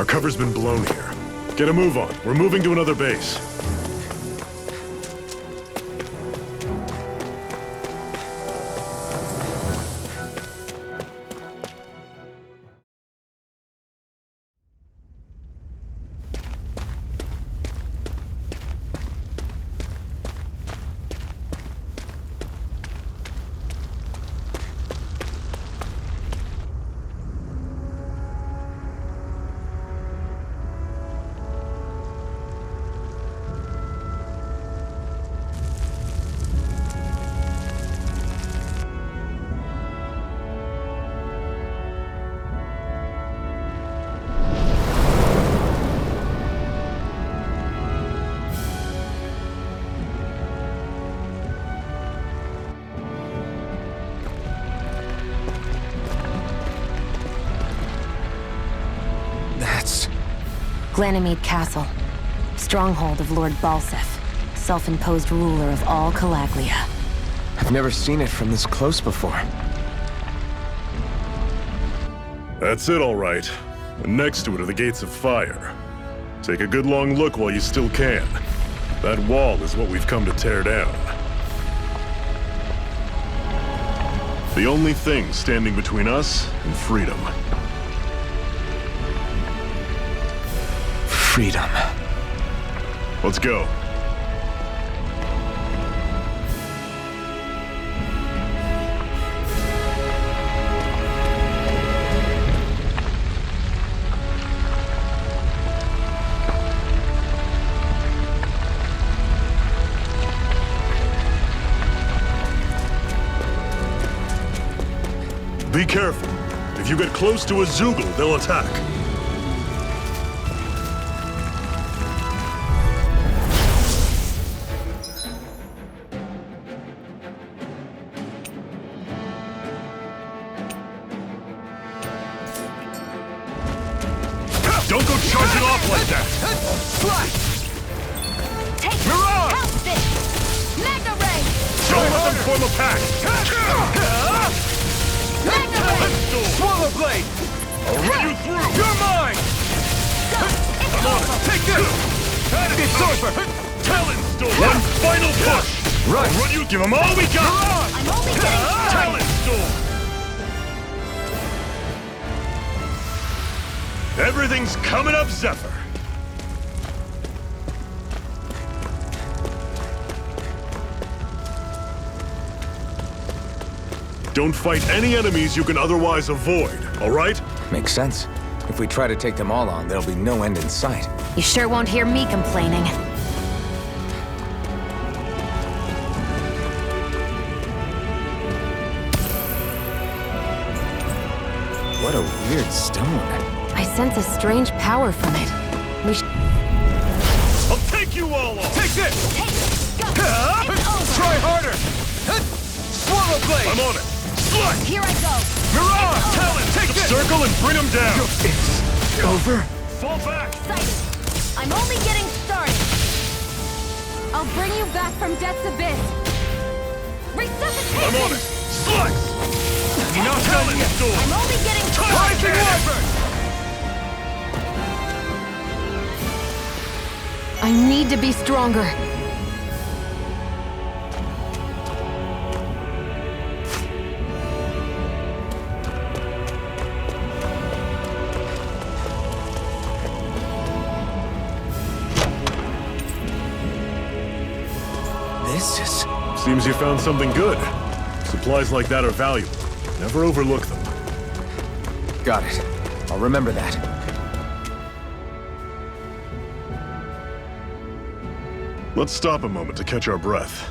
Our cover's been blown here. Get a move on. We're moving to another base. Ganymede Castle, stronghold of Lord Balsef, self-imposed ruler of all Calaglia. I've never seen it from this close before. That's it, all right. And next to it are the Gates of Fire. Take a good long look while you still can. That wall is what we've come to tear down. The only thing standing between us and freedom. Freedom. Let's go. Be careful. If you get close to a Zoogle, they'll attack. Don't go charging off like that! Take Mirage! Help this! Mega Ray! Don't let them form a pack! Mega Ray! Swallow Blade! I'll run you through! You're mine! It's I'm on it! Take this! It's over! Talon Storm! One final push! Right! I'll run you, give them all we got! I'm only getting started! Talon Storm! Everything's coming up, Zephyr! Don't fight any enemies you can otherwise avoid, all right? Makes sense. If we try to take them all on, there'll be no end in sight. You sure won't hear me complaining. What a weird stone. I sense a strange power from it. We should... I'll take you all on! Take this! Hey, go! It's over! Try harder! Swallow Blade! I'm on it! Slut! Here I go! Mirage! Talon, take this! Circle and bring them down! It's over? Fall back! Excited! I'm only getting started! I'll bring you back from Death's Abyss! Resuscitation! I'm on it! Slice! Not Talon Storm! I'm only getting started! Rising Wyvern! I need to be stronger. This is... Seems you found something good. Supplies like that are valuable. Never overlook them. Got it. I'll remember that. Let's stop a moment to catch our breath.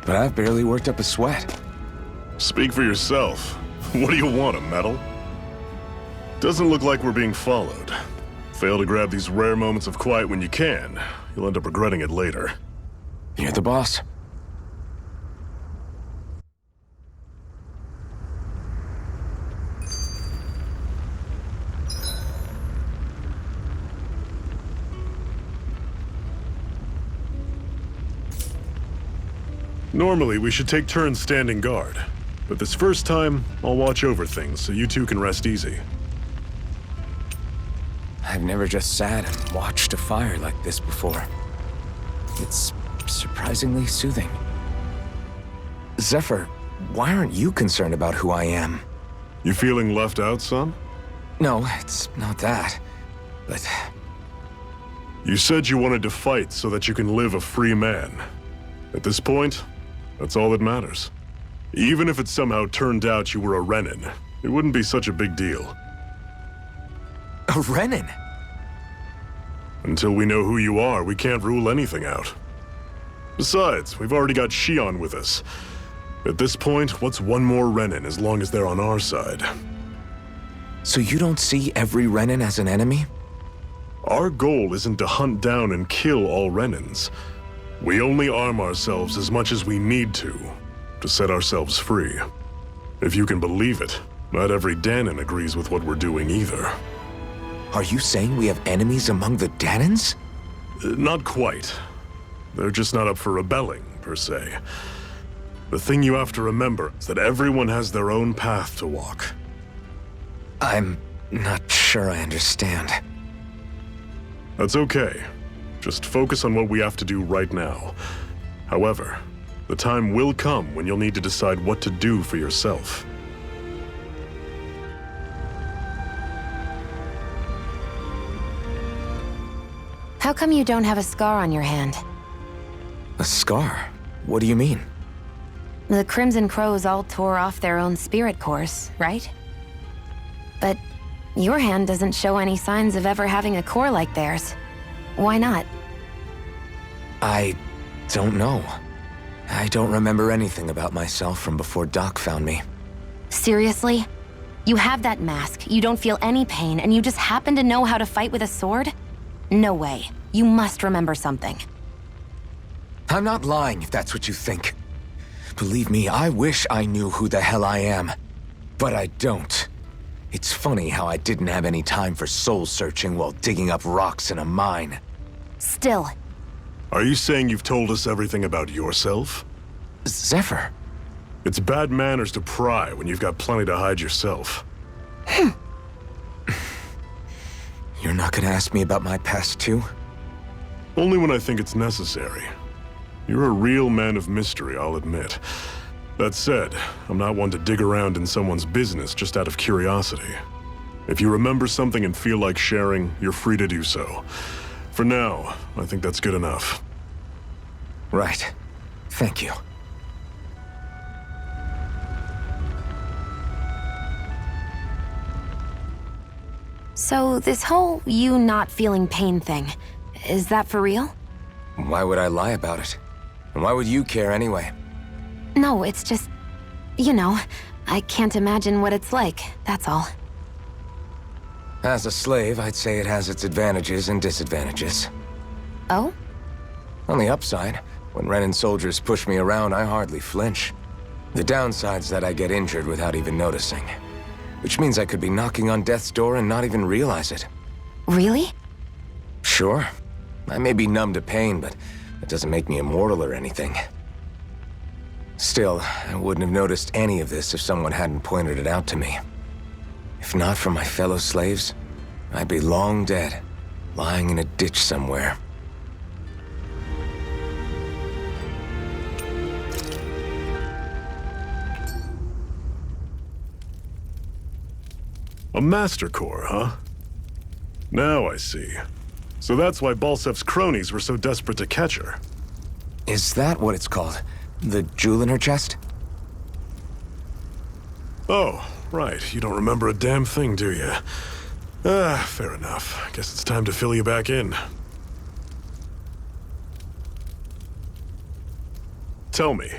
But I've barely worked up a sweat. Speak for yourself. What do you want, a medal? Doesn't look like we're being followed. Fail to grab these rare moments of quiet when you can. You'll end up regretting it later. You're the boss. Normally, we should take turns standing guard. But this first time, I'll watch over things so you two can rest easy. I've never just sat and watched a fire like this before. It's surprisingly soothing. Zephyr, why aren't you concerned about who I am? You feeling left out, son? No, it's not that. But You said you wanted to fight so that you can live a free man. At this point, that's all that matters. Even if it somehow turned out you were a Renin, it wouldn't be such a big deal. a Renin? Until we know who you are, we can't rule anything out. Besides, we've already got Shion with us. At this point, what's one more Renin as long as they're on our side? So you don't see every Renin as an enemy? Our goal isn't to hunt down and kill all Renins. We only arm ourselves as much as we need to set ourselves free. If you can believe it, not every Danon agrees with what we're doing either. Are you saying we have enemies among the Danons? Not quite. They're just not up for rebelling, per se. The thing you have to remember is that everyone has their own path to walk. I'm not sure I understand. That's okay. Just focus on what we have to do right now. However, the time will come when you'll need to decide what to do for yourself. How come you don't have a scar on your hand? A scar? What do you mean? The Crimson Crows all tore off their own spirit cores, right? But your hand doesn't show any signs of ever having a core like theirs. Why not? I don't know. I don't remember anything about myself from before Doc found me. Seriously? You have that mask, you don't feel any pain, and you just happen to know how to fight with a sword? No way. You must remember something. I'm not lying if that's what you think. Believe me, I wish I knew who the hell I am. But I don't. It's funny how I didn't have any time for soul searching while digging up rocks in a mine. Still. Are you saying you've told us everything about yourself? Zephyr. It's bad manners to pry when you've got plenty to hide yourself. You're not gonna ask me about my past too? Only when I think it's necessary. You're a real man of mystery, I'll admit. That said, I'm not one to dig around in someone's business just out of curiosity. If you remember something and feel like sharing, you're free to do so. For now, I think that's good enough. Right. Thank you. So this whole you not feeling pain thing, is that for real? Why would I lie about it? And why would you care anyway? No, it's just, you know, I can't imagine what it's like, that's all. As a slave, I'd say it has its advantages and disadvantages. Oh? On the upside, when Renin soldiers push me around, I hardly flinch. The downside's that I get injured without even noticing. Which means I could be knocking on death's door and not even realize it. Really? Sure. I may be numb to pain, but that doesn't make me immortal or anything. Still, I wouldn't have noticed any of this if someone hadn't pointed it out to me. If not for my fellow slaves, I'd be long dead, lying in a ditch somewhere. A Master Core, huh? Now I see. So that's why Balsef's cronies were so desperate to catch her. Is that what it's called? The jewel in her chest? Oh, right. You don't remember a damn thing, do you? Fair enough. Guess it's time to fill you back in. Tell me,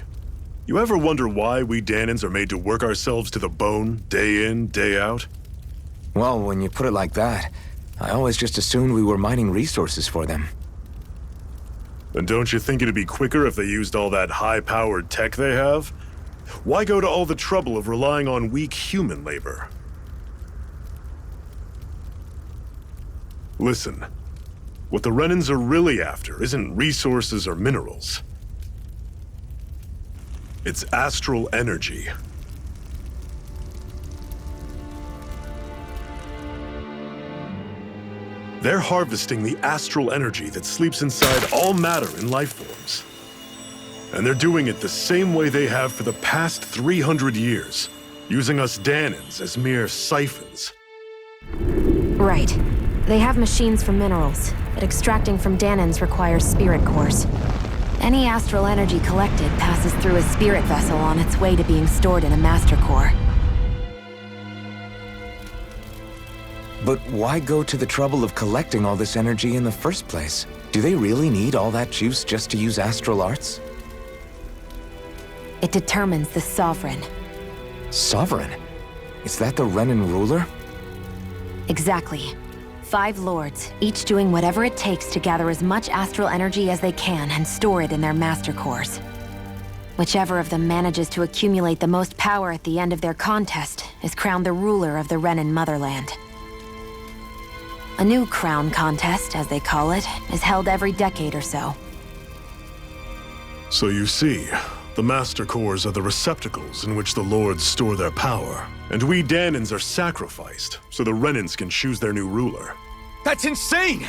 you ever wonder why we Danons are made to work ourselves to the bone, day in, day out? Well, when you put it like that, I always just assumed we were mining resources for them. Then don't you think it'd be quicker if they used all that high-powered tech they have? Why go to all the trouble of relying on weak human labor? Listen, what the Renins are really after isn't resources or minerals. It's astral energy. They're harvesting the astral energy that sleeps inside all matter in life forms. And they're doing it the same way they have for the past 300 years, using us Danans as mere siphons. Right. They have machines for minerals, but extracting from Danans requires spirit cores. Any astral energy collected passes through a spirit vessel on its way to being stored in a master core. But why go to the trouble of collecting all this energy in the first place? Do they really need all that juice just to use astral arts? It determines the Sovereign. Sovereign? Is that the Renan ruler? Exactly. 5 lords, each doing whatever it takes to gather as much astral energy as they can and store it in their master cores. Whichever of them manages to accumulate the most power at the end of their contest is crowned the ruler of the Renan motherland. A new crown contest, as they call it, is held every decade or so. So you see, the Master Cores are the receptacles in which the Lords store their power. And we Danans are sacrificed, so the Renans can choose their new ruler. That's insane!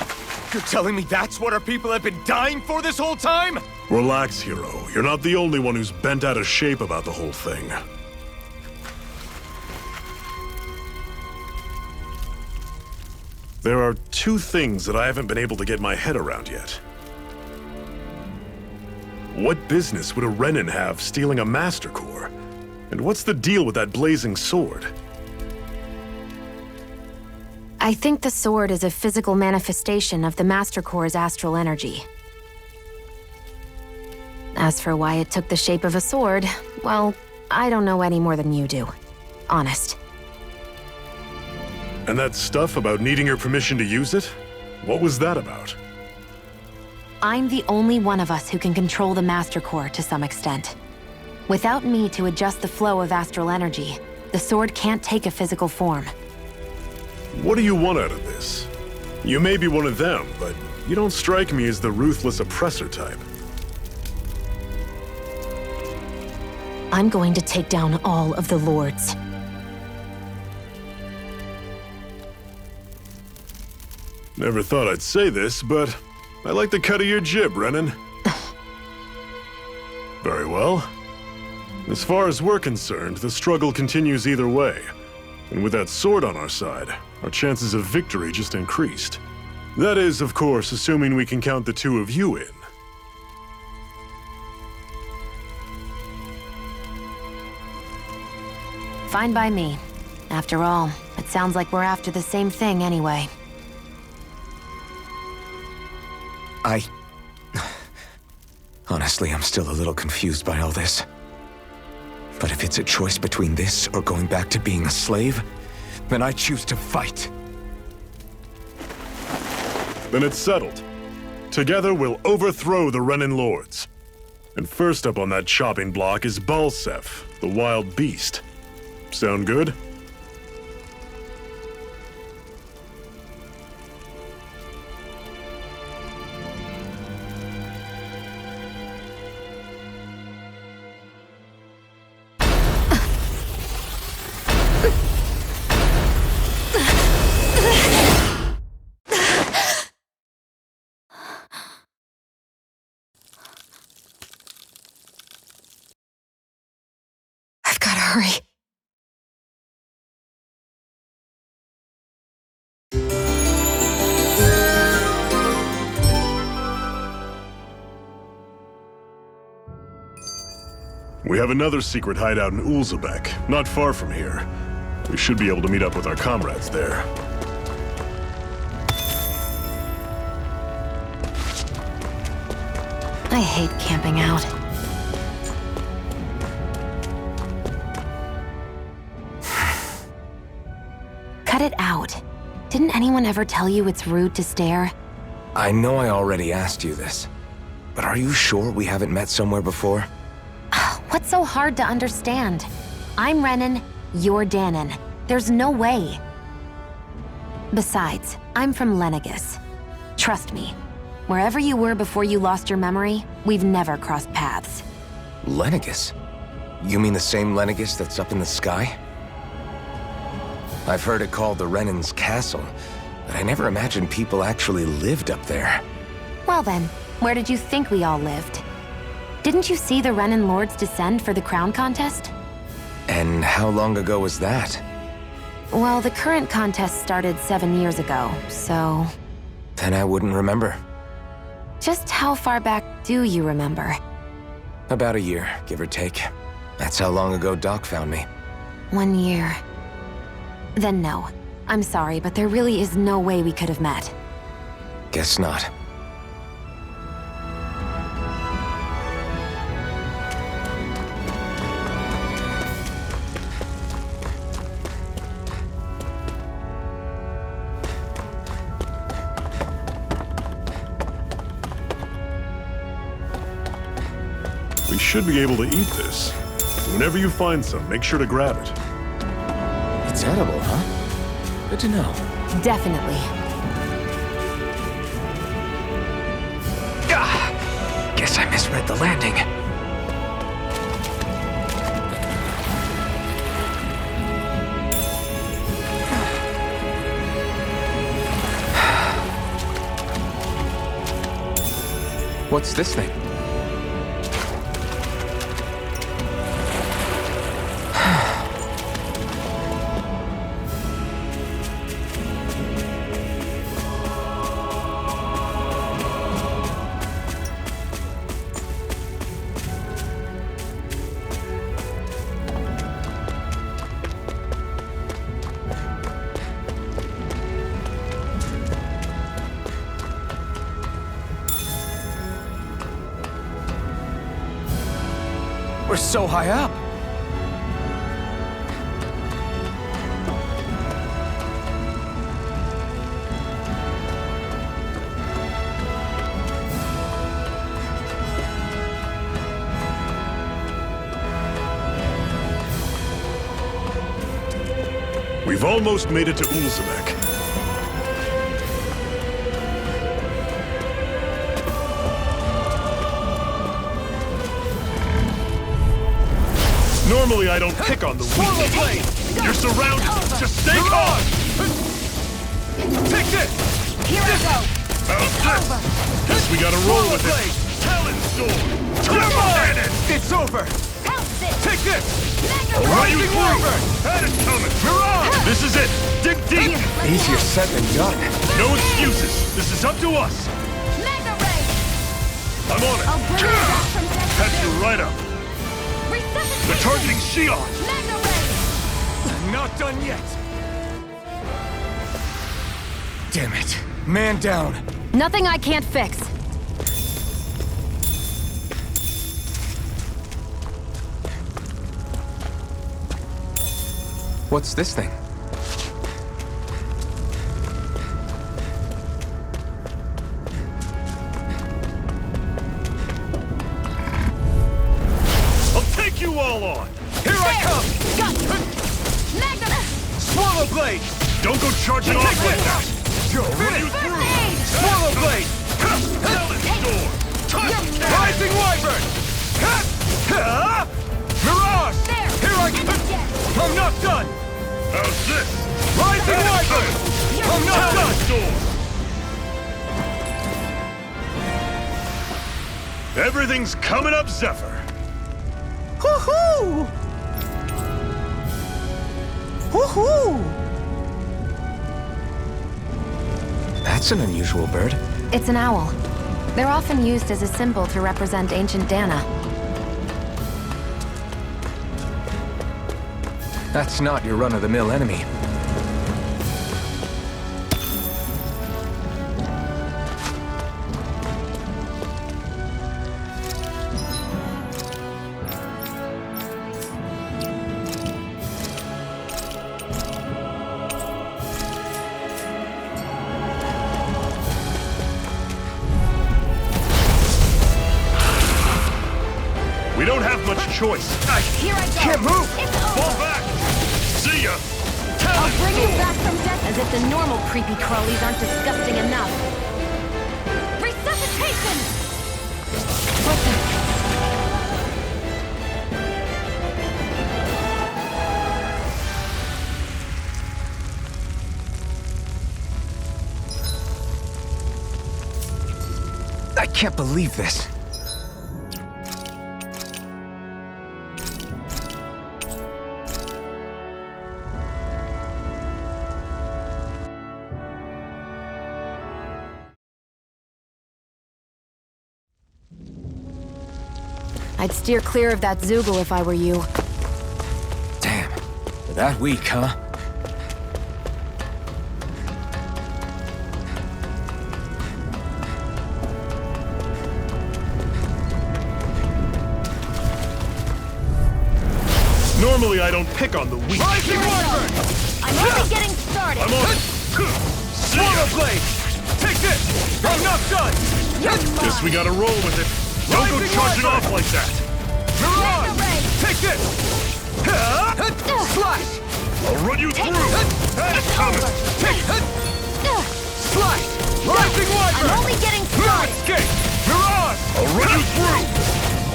You're telling me that's what our people have been dying for this whole time? Relax, hero. You're not the only one who's bent out of shape about the whole thing. There are 2 things that I haven't been able to get my head around yet. What business would a Renan have stealing a Master Core? And what's the deal with that blazing sword? I think the sword is a physical manifestation of the Master Core's astral energy. As for why it took the shape of a sword, well, I don't know any more than you do. Honest. And that stuff about needing your permission to use it? What was that about? I'm the only one of us who can control the Master Core to some extent. Without me to adjust the flow of astral energy, the sword can't take a physical form. What do you want out of this? You may be one of them, but you don't strike me as the ruthless oppressor type. I'm going to take down all of the lords. Never thought I'd say this, but I like the cut of your jib, Renan. Very well. As far as we're concerned, the struggle continues either way. And with that sword on our side, our chances of victory just increased. That is, of course, assuming we can count the 2 of you in. Fine by me. After all, it sounds like we're after the same thing anyway. Honestly, I'm still a little confused by all this. But if it's a choice between this or going back to being a slave, then I choose to fight. Then it's settled. Together we'll overthrow the Renan Lords. And first up on that chopping block is Balsef, the wild beast. Sound good? I've gotta hurry. We have another secret hideout in Ulzebek, not far from here. We should be able to meet up with our comrades there. I hate camping out. Cut it out. Didn't anyone ever tell you it's rude to stare? I know I already asked you this, but are you sure we haven't met somewhere before? What's so hard to understand? I'm Renan, you're Danan. There's no way. Besides, I'm from Lenegis. Trust me, wherever you were before you lost your memory, we've never crossed paths. Lenegis? You mean the same Lenegis that's up in the sky? I've heard it called the Renan's Castle, but I never imagined people actually lived up there. Well then, where did you think we all lived? Didn't you see the Renan Lords descend for the crown contest? And how long ago was that? Well, the current contest started 7 years ago, so... Then I wouldn't remember. Just how far back do you remember? About a year, give or take. That's how long ago Doc found me. 1 year. Then no. I'm sorry, but there really is no way we could have met. Guess not. We should be able to eat this. Whenever you find some, make sure to grab it. It's edible, huh? Good to know. Definitely. Guess I misread the landing. What's this thing? We're so high up. We've almost made it to Ulzebek. Normally I don't pick on the weak. You're surrounded. Just stay calm. Take this! Here I go! How's this? Guess we gotta roll with it. Talon Sword. Come on! Cannon. It's over! Pounce it! Take this! Right Rising through. Wyvern! That is coming. Mirage! This is it. Dig deep. Easier said than done. No excuses. This is up to us. Mega Ray! I'm on it. I'll bring you back from death. Catch you right up. Resuscitation! They're targeting Shion. Mega Ray! Not done yet! Damn it. Man down. Nothing I can't fix. What's this thing? I'll take you all on. Here I come! Got you! Mega... Swallow Blade! Don't go charging off like that. Go! You through. Swallow Blade! Talon Sword. Rising Wyvern! Mirage! There! Here I come! I'm not done! How's this? Rising Wyvern! I'm not Talon done! Sword. Everything's coming up, Zephyr. Woohoo! Woohoo! That's an unusual bird. It's an owl. They're often used as a symbol to represent ancient Dana. That's not your run-of-the-mill enemy. We don't have much choice. Here I go! Can't move! It's over! Fall back. See ya. I'll Talon bring you Sword. back from death as if the normal creepy crawlies aren't disgusting enough. Resuscitation! What the... can't believe this. I'd steer clear of that Zoogle if I were you. Damn. That weak, huh? Normally I don't pick on the weak. Rising Wyvern! I'm only getting started! I'm on it! Swallow Blade! Take this! I'm not done! Guess we gotta roll with it. Don't go Rising charging Wyvern! off like that! Mirage! Ray! Take this! Slash! I'll run you through! That's coming! Take Slash! Rising Wyvern! I'm only getting started! Escape! Mirage! I'll run you through!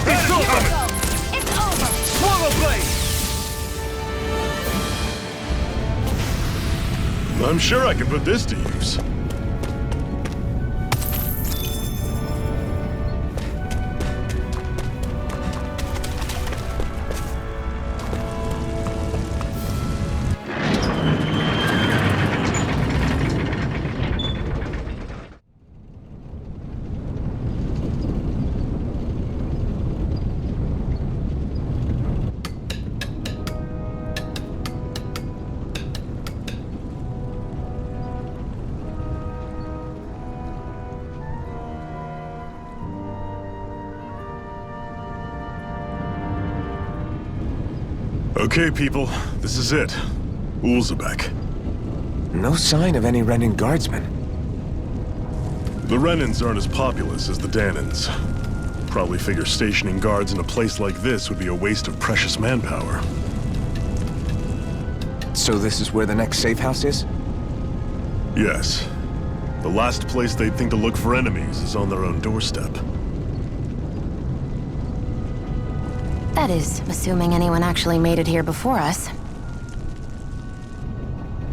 That's It's over! coming! It's over! Swallow Blade! I'm sure I can put this to use. Okay, people, this is it. Ulzebek. No sign of any Renin guardsmen. The Renins aren't as populous as the Danins. Probably figure stationing guards in a place like this would be a waste of precious manpower. So this is where the next safe house is? Yes. The last place they'd think to look for enemies is on their own doorstep. That is, assuming anyone actually made it here before us.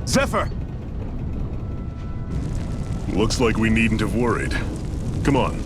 Zephyr! Looks like we needn't have worried. Come on,